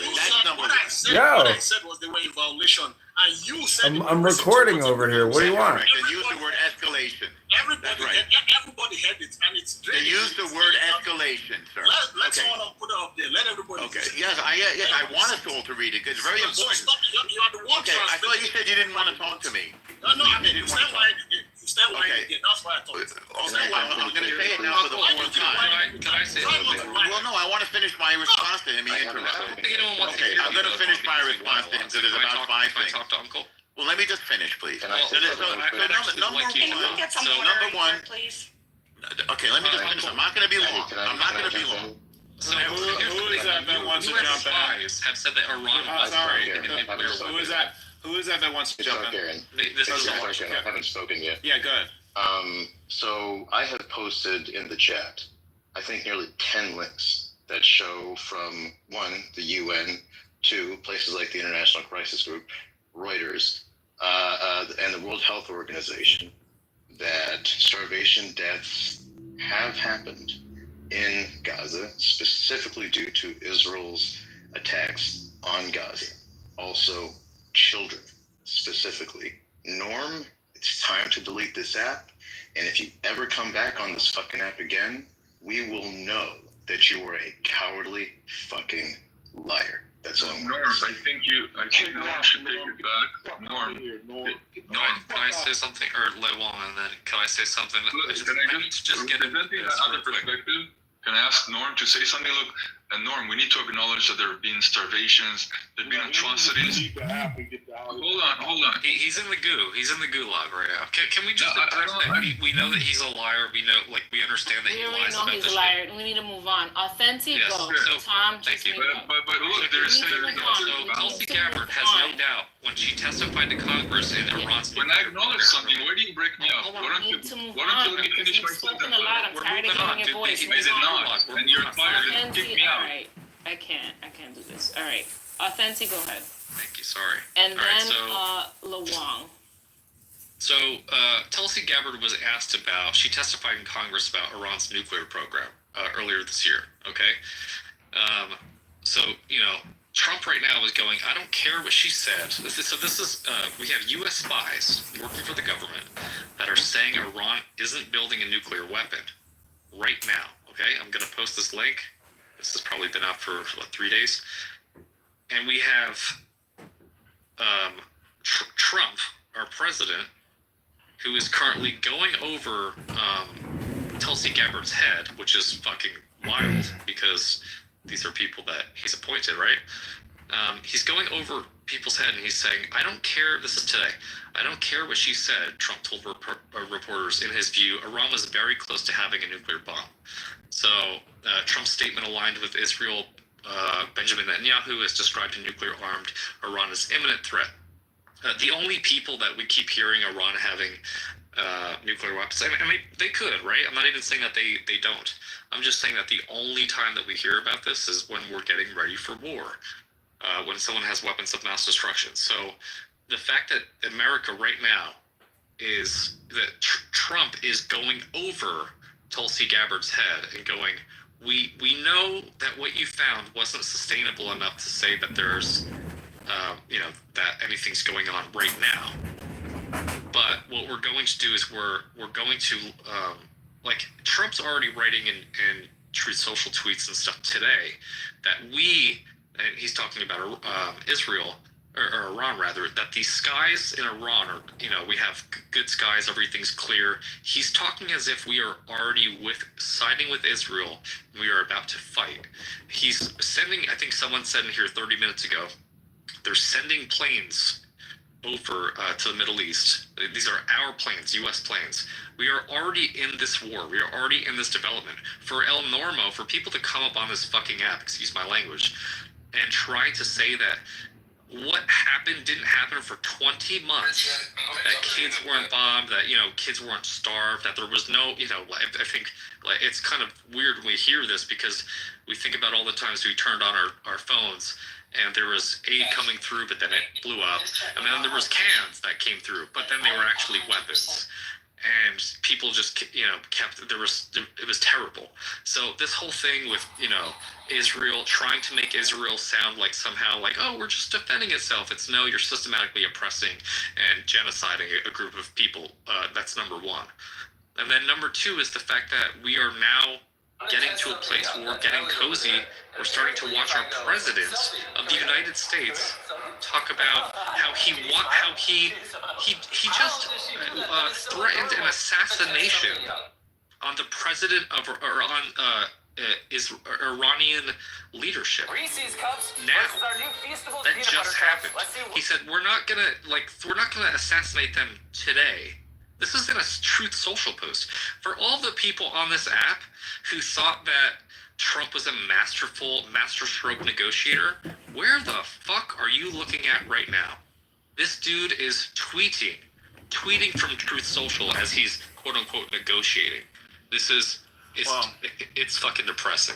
that's number one. What I said was they were in violation. And you said I'm recording over here. What do you want? Then use the word escalation. That's right. Everybody had it, and it's. They use the word escalation, sir. Let's all put it up there. Let everybody. Okay. Yes, I want us all to read it because it's very important. So you are the one. Okay. I thought you said you didn't want to talk to me. No, I mean, you stand lying again. You stand lying again. That's why I thought. Okay, I'm going to say it now for the fourth time. Can I say something? Well, no, I want to finish my response to him. He interrupted. Okay, I'm going to finish my response to him because there's about 5 things. Can I talk to Uncle? Well, let me just finish, please. Can we get some order number one, please? okay, let me just finish. I'm not going to be long. I'm not going to be long. So who is that wants to jump in? Have said that Iran was Who is that? Who is that wants to jump in? This is I haven't spoken yet. Yeah, good. So I have posted in the chat, I think nearly 10 links that show from 1, the UN, 2, places like the International Crisis Group, Reuters, and the World Health Organization, that starvation deaths have happened in Gaza, specifically due to Israel's attacks on Gaza. Also, children, specifically. Norm, it's time to delete this app, and if you ever come back on this fucking app again, we will know that you are a cowardly fucking liar. That's all. Norm, I think Norm should take it back. Norm. Can I say something? Or Lewong, and then can I say something? Can I just get another perspective? Can I ask Norm to say something? Look, Norm, we need to acknowledge that there have been starvations, there have been atrocities. Hold on. He's in the goo. He's in the gulag right now. Can we just address that? We know that he's a liar. We know, we understand that he lies about this. We already know he's a liar. We need to move on. Authentic, go. So, Tom, thank you. But look, there's Tulsi Gabbard has no doubt when she testified to Congress in Iran's. When I acknowledge something, why do you break me up? Why don't you let me finish my sentence? I'm tired of hearing your voice. Is it not? And you're fired. Then kick me out. All right. I can't do this. All right. Authentic, go ahead. Thank you. Sorry. And then Lewong. So Tulsi Gabbard was asked about. She testified in Congress about Iran's nuclear program earlier this year. Okay. So Trump right now is going, I don't care what she said. So this is we have U.S. spies working for the government that are saying Iran isn't building a nuclear weapon right now. Okay, I'm going to post this link. This has probably been out for 3 days. And we have Trump, our president, who is currently going over Tulsi Gabbard's head, which is fucking wild because these are people that he's appointed, right? He's going over people's head and he's saying, I don't care, this is today, I don't care what she said, Trump told reporters. In his view, Iran was very close to having a nuclear bomb. So Trump's statement aligned with Israel. Benjamin Netanyahu has described a nuclear-armed Iran as imminent threat. The only people that we keep hearing Iran having nuclear weapons, I mean, they could, right? I'm not even saying that they don't. I'm just saying that the only time that we hear about this is when we're getting ready for war, when someone has weapons of mass destruction. So the fact that America right now is that Trump is going over Tulsi Gabbard's head and going, we know that what you found wasn't sustainable enough to say that there's, that anything's going on right now. But what we're going to do is we're going to, like Trump's already writing in Truth Social tweets and stuff today that and he's talking about Israel, or Iran rather, that the skies in Iran are, we have good skies, everything's clear. He's talking as if we are already siding with Israel, and we are about to fight. He's sending, I think someone said in here 30 minutes ago, they're sending planes over to the Middle East. These are our planes, U.S. planes. We are already in this war. We are already in this development. For El Normo, for people to come up on this fucking app, excuse my language, and try to say that what happened didn't happen for 20 months, that kids weren't bombed, that, kids weren't starved, that there was no, I think it's kind of weird when we hear this because we think about all the times we turned on our phones and there was aid coming through, but then it blew up. And then there was cans that came through, but then they were actually weapons. And people just, it was terrible. So this whole thing with, Israel, trying to make Israel sound like somehow like, oh, we're just defending itself. It's no, you're systematically oppressing and genociding a group of people. That's number one. And then number two is the fact that we are now getting to a place where we're getting cozy. We're starting to watch our presidents of the United States talk about how he just threatened an assassination on the president of or on is Iranian leadership. Now that just happened. He said we're not gonna assassinate them today. This is in a Truth Social post. For all the people on this app who thought that Trump was a masterstroke negotiator, where the fuck are you looking at right now? This dude is tweeting from Truth Social as he's quote unquote negotiating. It's fucking depressing.